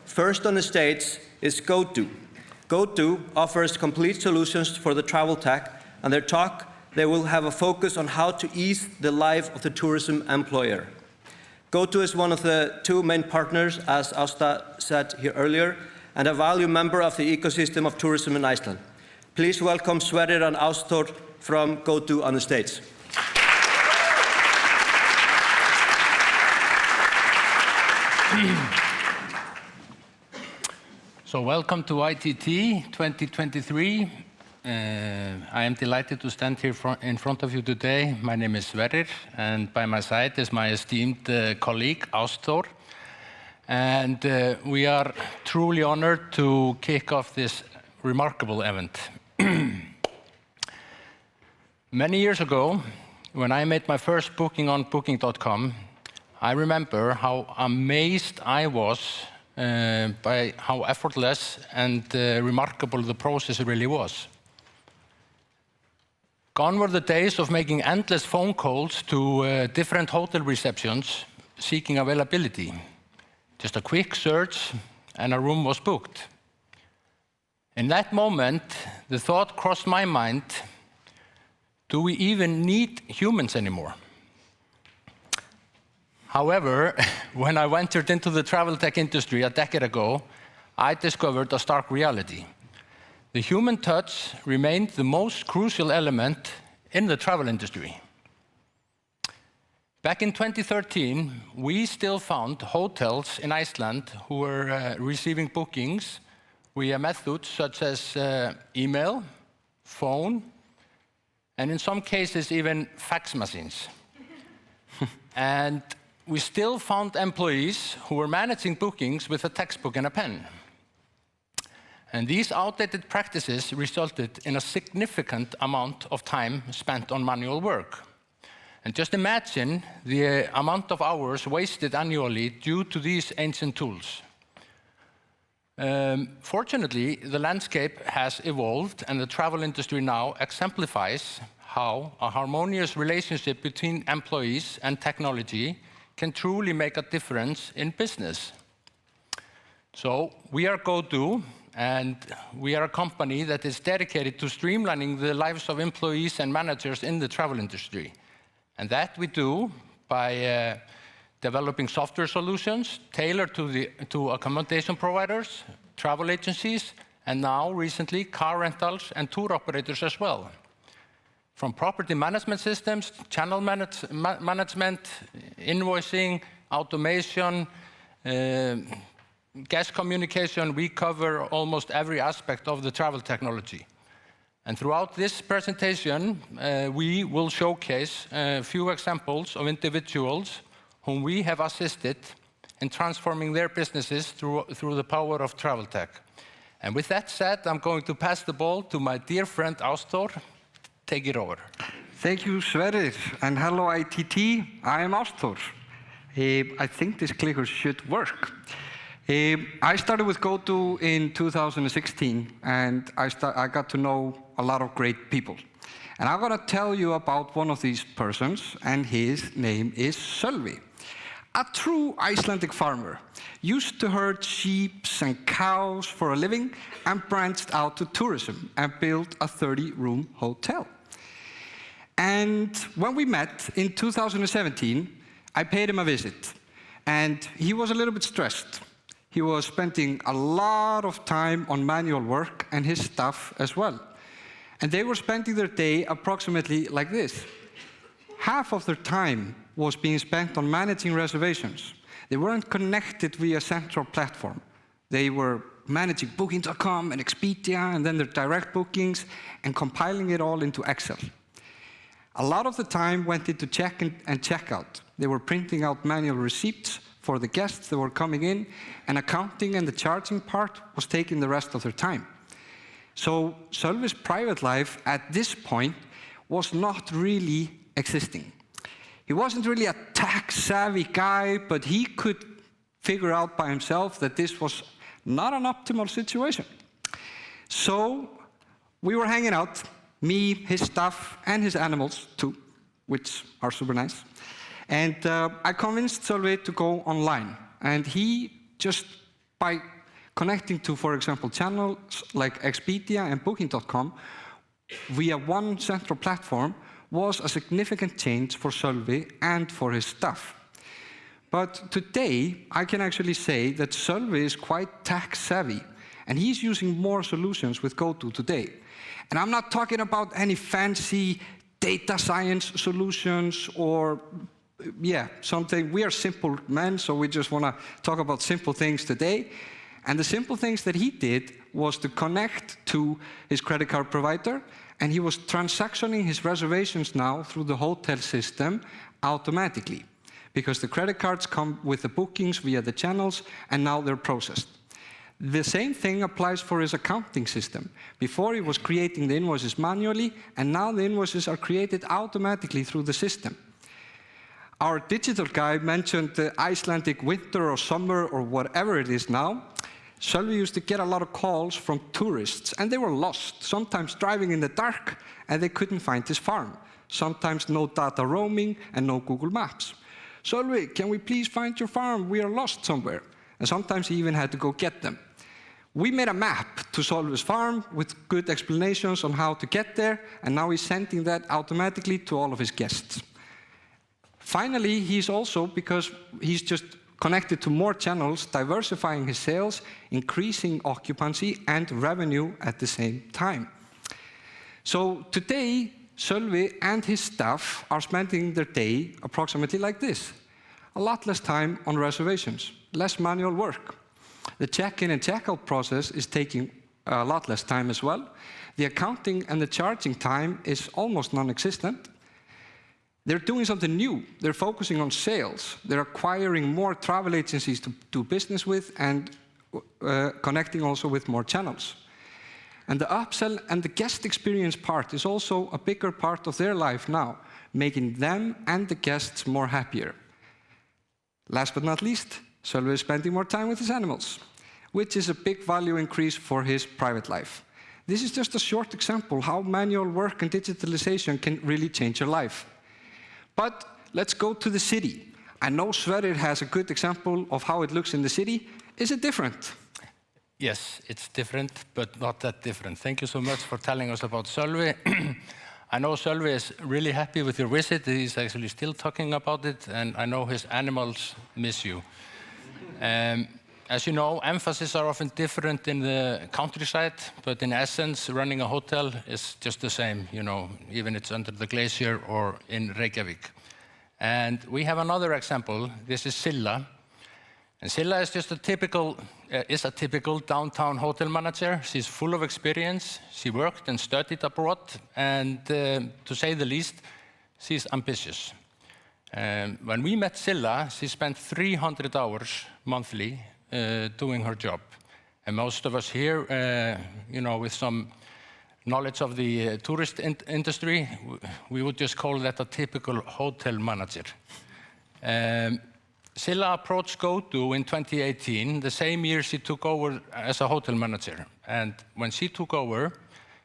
First on the stage is GODO. GODO offers complete solutions for the travel tech, and their talk, they will have a focus on how to ease the life of the tourism employer. GODO is one of the two main partners, as Ástþór said here earlier, and a valued member of the ecosystem of tourism in Iceland. Please welcome Sverrir and Ástþór from GODO on the stage. So welcome to ITT 2023. I am delighted to stand here in front of you today. My name is Sverrir, and by my side is my esteemed colleague, Ástþór. And we are truly honored to kick off this remarkable event. Many years ago, when I made my first booking on Booking.com, I remember how amazed I was by how effortless and remarkable the process really was. Gone were the days of making endless phone calls to different hotel receptions seeking availability. Just a quick search and a room was booked. In that moment, the thought crossed my mind, do we even need humans anymore? However, when I ventured into the travel tech industry a decade ago, I discovered a stark reality. The human touch remained the most crucial element in the travel industry. Back in 2013, we still found hotels in Iceland who were receiving bookings via methods such as email, phone, and in some cases even fax machines. And we still found employees who were managing bookings with a textbook and a pen. And these outdated practices resulted in a significant amount of time spent on manual work. And just imagine the amount of hours wasted annually due to these ancient tools. Fortunately, the landscape has evolved, and the travel industry now exemplifies how a harmonious relationship between employees and technology can truly make a difference in business. So we are GODO, and we are a company that is dedicated to streamlining the lives of employees and managers in the travel industry. And that we do by developing software solutions tailored to accommodation providers, travel agencies, and now recently car rentals and tour operators as well. From property management systems, channel management, invoicing, automation, guest communication, we cover almost every aspect of the travel technology. And throughout this presentation, we will showcase a few examples of individuals whom we have assisted in transforming their businesses through the power of travel tech. And with that said, I'm going to pass the ball to my dear friend Ástþór. Take it over. Thank you, Sverrir, and hello, ITT. I am Ástþór. I think this clicker should work. I started with GODO in 2016, and I got to know a lot of great people. And I'm going to tell you about one of these persons, and his name is Sölvi. A true Icelandic farmer, used to herd sheep and cows for a living, and branched out to tourism and built a 30-room hotel. And when we met in 2017, I paid him a visit, and he was a little bit stressed. He was spending a lot of time on manual work, and his staff as well. And they were spending their day approximately like this. Half of their time was being spent on managing reservations. They weren't connected via a central platform. They were managing Booking.com and Expedia, and then their direct bookings, and compiling it all into Excel. A lot of the time went into check-in and check-out. They were printing out manual receipts for the guests that were coming in, and accounting and the charging part was taking the rest of their time. So Sölvi's private life at this point was not really existing. He wasn't really a tech-savvy guy, but he could figure out by himself that this was not an optimal situation. So we were hanging out, me, his staff, and his animals too, which are super nice. And I convinced Sölvi to go online. And he just, by connecting to, for example, channels like Expedia and Booking.com via one central platform was a significant change for Sölvi and for his staff. But today, I can actually say that Sölvi is quite tech-savvy, and he's using more solutions with GODO today. And I'm not talking about any fancy data science solutions or, something. We are simple men, so we just want to talk about simple things today. And the simple things that he did was to connect to his credit card provider, and he was transactioning his reservations now through the hotel system automatically, because the credit cards come with the bookings via the channels, and now they're processed. The same thing applies for his accounting system. Before, he was creating the invoices manually, and now the invoices are created automatically through the system. Our digital guy mentioned the Icelandic winter or summer or whatever it is now. Sölvi used to get a lot of calls from tourists, and they were lost, sometimes driving in the dark, and they couldn't find his farm. Sometimes no data roaming and no Google Maps. Sölvi, can we please find your farm? We are lost somewhere. And sometimes he even had to go get them. We made a map to Sölvi's farm with good explanations on how to get there, and now he's sending that automatically to all of his guests. Finally, he's also, because he's just connected to more channels, diversifying his sales, increasing occupancy and revenue at the same time. So today, Sölvi and his staff are spending their day approximately like this. A lot less time on reservations, less manual work. The check-in and check-out process is taking a lot less time as well. The accounting and the charging time is almost non-existent. They're doing something new. They're focusing on sales. They're acquiring more travel agencies to do business with and connecting also with more channels. And the upsell and the guest experience part is also a bigger part of their life now, making them and the guests more happier. Last but not least, Sölvi is spending more time with his animals, which is a big value increase for his private life. This is just a short example how manual work and digitalization can really change your life. But let's go to the city. I know Sverrir has a good example of how it looks in the city. Is it different? Yes, it's different, but not that different. Thank you so much for telling us about Sölvi. I know Sölvi is really happy with your visit. He's actually still talking about it, and I know his animals miss you. As you know, emphases are often different in the countryside, but in essence, running a hotel is just the same, even it's under the glacier or in Reykjavik. And we have another example. This is Silla. And Silla is just a typical downtown hotel manager. She's full of experience. She worked and studied abroad, and to say the least, she's ambitious. When we met Silla, she spent 300 hours monthly doing her job. And most of us here, with some knowledge of the tourist industry, we would just call that a typical hotel manager. Silla approached GODO in 2018, the same year she took over as a hotel manager. And when she took over,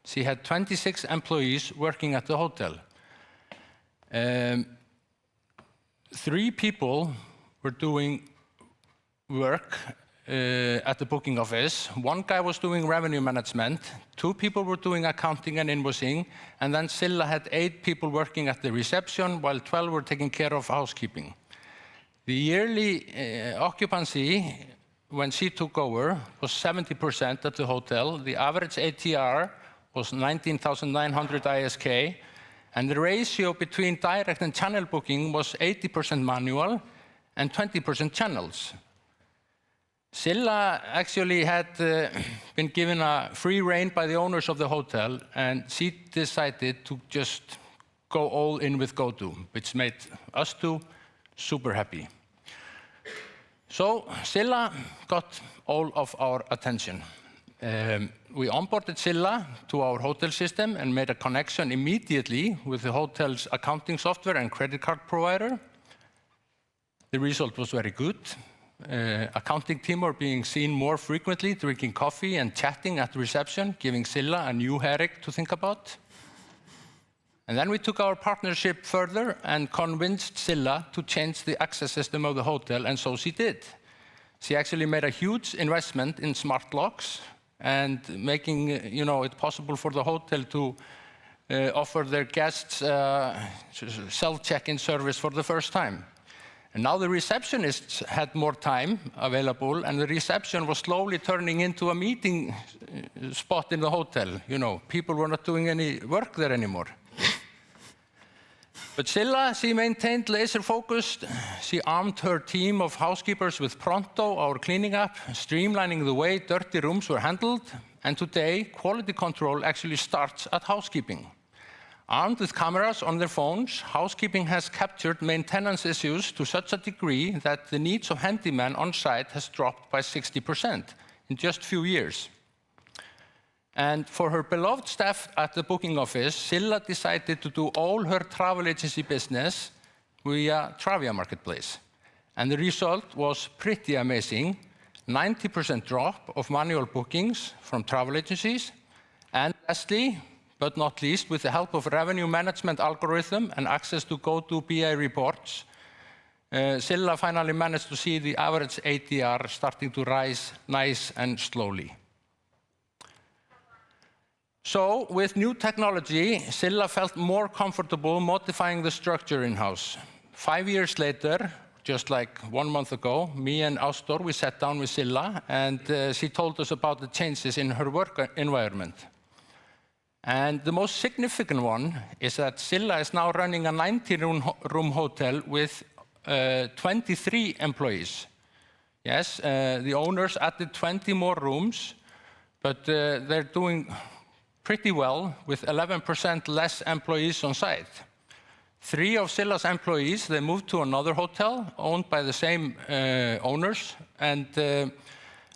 she had 26 employees working at the hotel. 3 people were doing work at the booking office. 1 guy was doing revenue management. 2 people were doing accounting and invoicing. And then Silla had 8 people working at the reception, while 12 were taking care of housekeeping. The yearly occupancy when she took over was 70% at the hotel. The average ATR was 19,900 ISK. And the ratio between direct and channel booking was 80% manual and 20% channels. Silla actually had been given a free rein by the owners of the hotel, and she decided to just go all in with GODO, which made us two super happy. So Silla got all of our attention. We onboarded Silla to our hotel system and made a connection immediately with the hotel's accounting software and credit card provider. The result was very good. Accounting team were being seen more frequently, drinking coffee and chatting at the reception, giving Silla a new headache to think about. And then we took our partnership further and convinced Silla to change the access system of the hotel, and so she did. She actually made a huge investment in smart locks and making it possible for the hotel to offer their guests self-check-in service for the first time. And now the receptionists had more time available, and the reception was slowly turning into a meeting spot in the hotel. People were not doing any work there anymore. But Silla, she maintained laser focused. She armed her team of housekeepers with Pronto, our cleaning app, streamlining the way dirty rooms were handled. And today, quality control actually starts at housekeeping. Armed with cameras on their phones, housekeeping has captured maintenance issues to such a degree that the needs of handyman on site has dropped by 60% in just a few years. And for her beloved staff at the booking office, Silla decided to do all her travel agency business via Travia Marketplace. And the result was pretty amazing. 90% drop of manual bookings from travel agencies. And lastly, but not least, with the help of revenue management algorithm and access to GODO BI reports, Silla finally managed to see the average ADR starting to rise nice and slowly. So, with new technology, Silla felt more comfortable modifying the structure in-house. 5 years later, just like 1 month ago, me and Ástþór, we sat down with Silla, and she told us about the changes in her work environment. And the most significant one is that Silla is now running a 90-room hotel with 23 employees. Yes, the owners added 20 more rooms, but they're doing pretty well with 11% less employees on site. 3 of Silla's employees, they moved to another hotel owned by the same owners and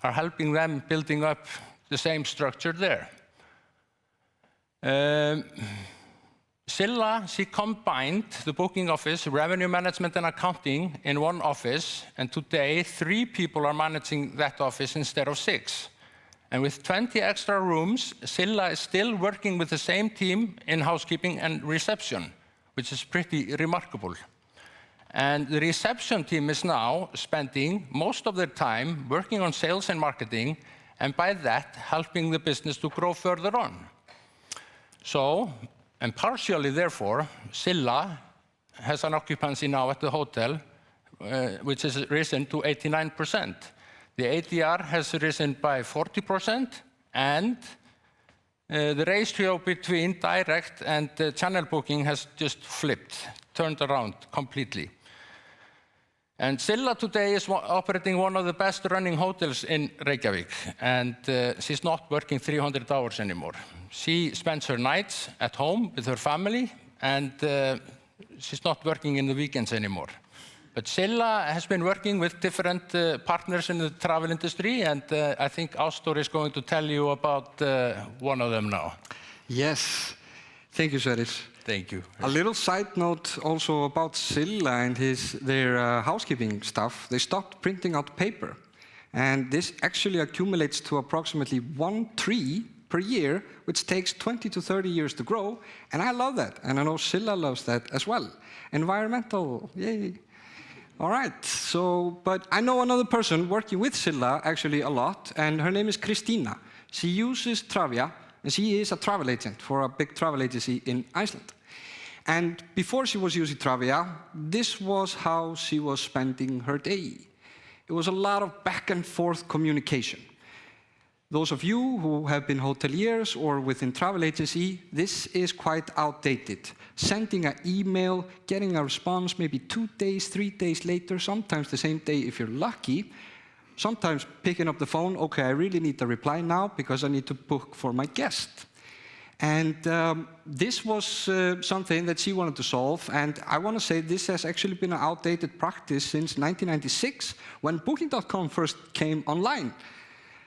are helping them building up the same structure there. Silla, she combined the booking office, revenue management and accounting in one office, and today 3 people are managing that office instead of 6. And with 20 extra rooms, Silla is still working with the same team in housekeeping and reception, which is pretty remarkable. And the reception team is now spending most of their time working on sales and marketing, and by that, helping the business to grow further on. So, and partially therefore, Silla has an occupancy now at the hotel, which has risen to 89%. The ADR has risen by 40%, and the ratio between direct and channel booking has just flipped, turned around completely. And Silla today is operating one of the best running hotels in Reykjavik, and she's not working 300 hours anymore. She spends her nights at home with her family, and she's not working in the weekends anymore. But Silla has been working with different partners in the travel industry, and I think Ástþór is going to tell you about one of them now. Yes, thank you, Sverrir. Thank you. A little side note also about Silla and their housekeeping stuff. They stopped printing out paper, and this actually accumulates to approximately 1 tree per year, which takes 20 to 30 years to grow, and I love that, and I know Silla loves that as well. Environmental, yay. All right, so, but I know another person working with Silla actually a lot, and her name is Kristína. She uses Travia, and she is a travel agent for a big travel agency in Iceland. And before she was using Travia, this was how she was spending her day. It was a lot of back and forth communication. Those of you who have been hoteliers or within travel agency, this is quite outdated. Sending an email, getting a response maybe 2 days, 3 days later, sometimes the same day if you're lucky. Sometimes picking up the phone, okay, I really need a reply now because I need to book for my guest. And this was something that she wanted to solve, and I want to say this has actually been an outdated practice since 1996, when Booking.com first came online.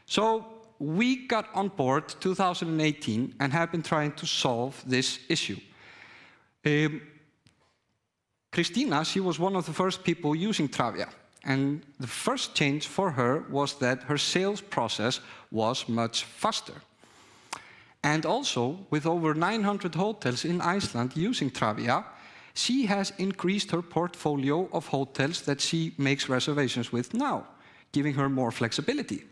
So we got on board 2018 and have been trying to solve this issue. Kristína, she was one of the first people using Travia. And the first change for her was that her sales process was much faster. And also, with over 900 hotels in Iceland using Travia, she has increased her portfolio of hotels that she makes reservations with now, giving her more flexibility.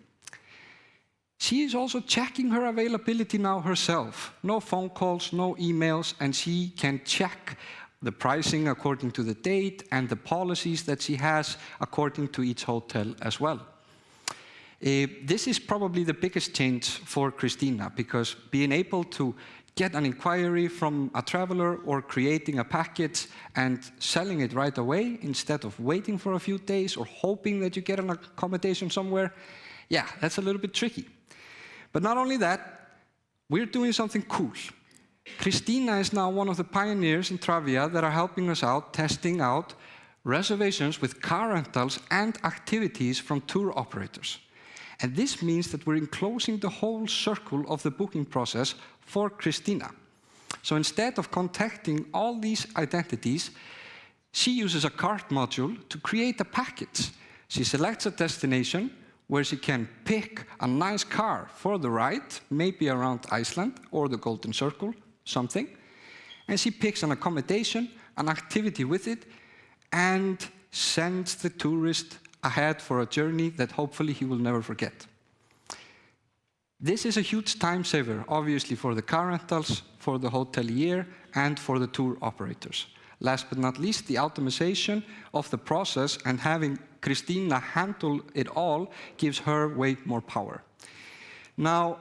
She is also checking her availability now herself. No phone calls, no emails, and she can check the pricing according to the date and the policies that she has according to each hotel as well. This is probably the biggest change for Christina, because being able to get an inquiry from a traveler or creating a package and selling it right away instead of waiting for a few days or hoping that you get an accommodation somewhere, yeah, that's a little bit tricky. But not only that, we're doing something cool. Christina is now one of the pioneers in Travia that are helping us out, testing out reservations with car rentals and activities from tour operators. And this means that we're enclosing the whole circle of the booking process for Christina. So instead of contacting all these identities, she uses a cart module to create a package. She selects a destination where she can pick a nice car for the ride, maybe around Iceland or the Golden Circle, something. And she picks an accommodation, an activity with it, and sends the tourist ahead for a journey that hopefully he will never forget. This is a huge time saver, obviously, for the car rentals, for the hotelier, and for the tour operators. Last but not least, the automation of the process and having Christina handle it all gives her way more power. Now,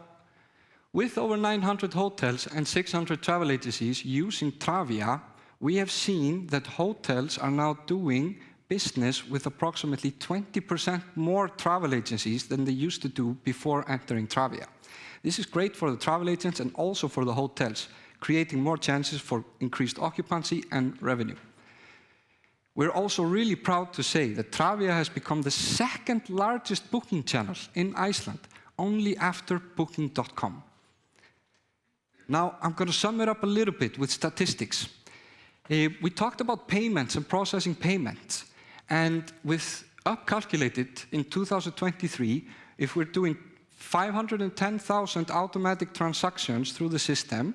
with over 900 hotels and 600 travel agencies using Travia, we have seen that hotels are now doing business with approximately 20% more travel agencies than they used to do before entering Travia. This is great for the travel agents and also for the hotels, creating more chances for increased occupancy and revenue. We're also really proud to say that Travia has become the second largest booking channel in Iceland, only after Booking.com. Now, I'm going to sum it up a little bit with statistics. We talked about payments and processing payments. And with up-calculated in 2023, if we're doing 510,000 automatic transactions through the system,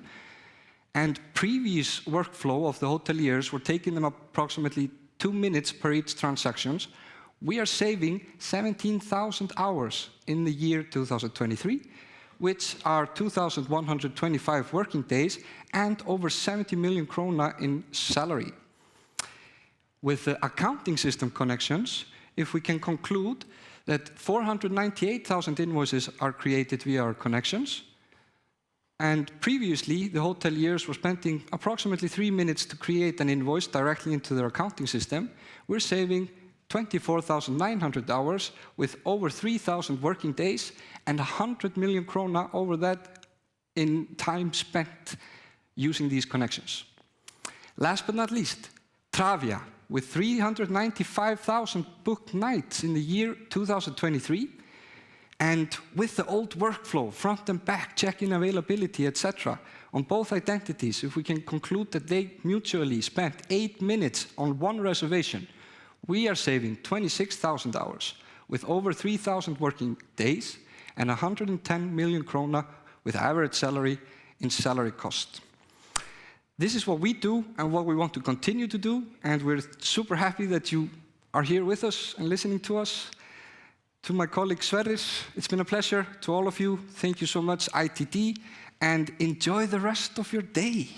and previous workflow of the hoteliers were taking them approximately 2 minutes per each transactions, we are saving 17,000 hours in the year 2023, which are 2,125 working days and over 70 million krona in salary. With the accounting system connections, if we can conclude that 498,000 invoices are created via our connections, and previously the hoteliers were spending approximately 3 minutes to create an invoice directly into their accounting system, we're saving 24,900 hours with over 3,000 working days and 100 million krona over that in time spent using these connections. Last but not least, Travia, with 395,000 booked nights in the year 2023, and with the old workflow, front and back, checking availability, etc., on both identities, if we can conclude that they mutually spent 8 minutes on one reservation, we are saving 26,000 hours with over 3,000 working days and 110 million krona with average salary in salary cost. This is what we do and what we want to continue to do, and we're super happy that you are here with us and listening to us. To my colleague Sverrir, it's been a pleasure. To all of you, thank you so much, ITT, and enjoy the rest of your day.